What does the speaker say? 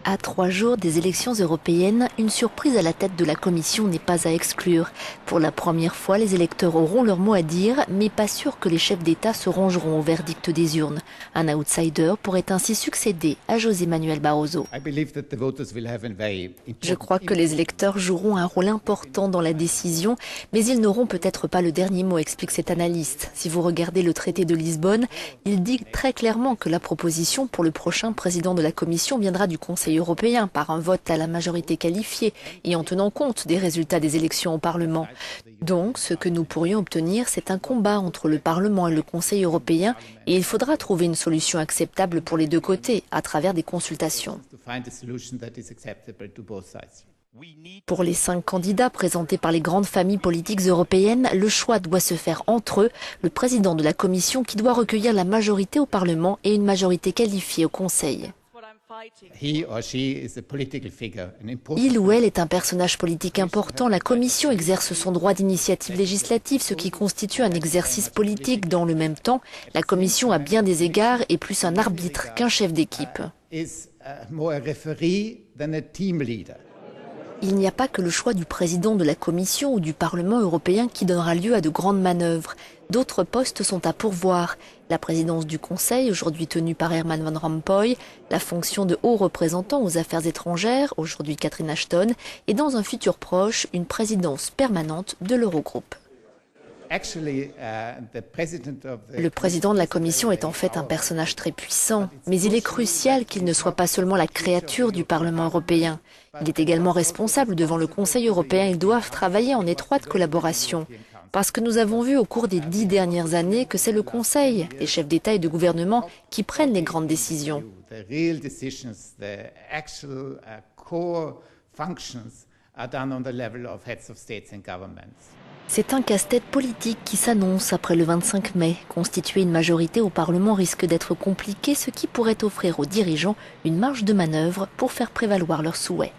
À 3 jours des élections européennes, une surprise à la tête de la Commission n'est pas à exclure. Pour la première fois, les électeurs auront leur mot à dire, mais pas sûr que les chefs d'État se rangeront au verdict des urnes. Un outsider pourrait ainsi succéder à José Manuel Barroso. Je crois que les électeurs joueront un rôle important dans la décision, mais ils n'auront peut-être pas le dernier mot, explique cet analyste. Si vous regardez le traité de Lisbonne, il dit très clairement que la proposition pour le prochain président de la Commission viendra du Conseil européen par un vote à la majorité qualifiée et en tenant compte des résultats des élections au Parlement. Donc, ce que nous pourrions obtenir, c'est un combat entre le Parlement et le Conseil européen et il faudra trouver une solution acceptable pour les deux côtés à travers des consultations. Pour les 5 candidats présentés par les grandes familles politiques européennes, le choix doit se faire entre eux, le président de la Commission qui doit recueillir la majorité au Parlement et une majorité qualifiée au Conseil. Il ou elle est un personnage politique important. La Commission exerce son droit d'initiative législative, ce qui constitue un exercice politique. Dans le même temps, la Commission, à bien des égards, est plus un arbitre qu'un chef d'équipe. Il n'y a pas que le choix du président de la Commission ou du Parlement européen qui donnera lieu à de grandes manœuvres. D'autres postes sont à pourvoir. La présidence du Conseil, aujourd'hui tenue par Herman Van Rompuy, la fonction de haut représentant aux affaires étrangères, aujourd'hui Catherine Ashton, et dans un futur proche, une présidence permanente de l'Eurogroupe. Le président de la Commission est en fait un personnage très puissant, mais il est crucial qu'il ne soit pas seulement la créature du Parlement européen. Il est également responsable devant le Conseil européen. Ils doivent travailler en étroite collaboration. Parce que nous avons vu au cours des 10 dernières années que c'est le Conseil, les chefs d'État et de gouvernement, qui prennent les grandes décisions. C'est un casse-tête politique qui s'annonce après le 25 mai. Constituer une majorité au Parlement risque d'être compliqué, ce qui pourrait offrir aux dirigeants une marge de manœuvre pour faire prévaloir leurs souhaits.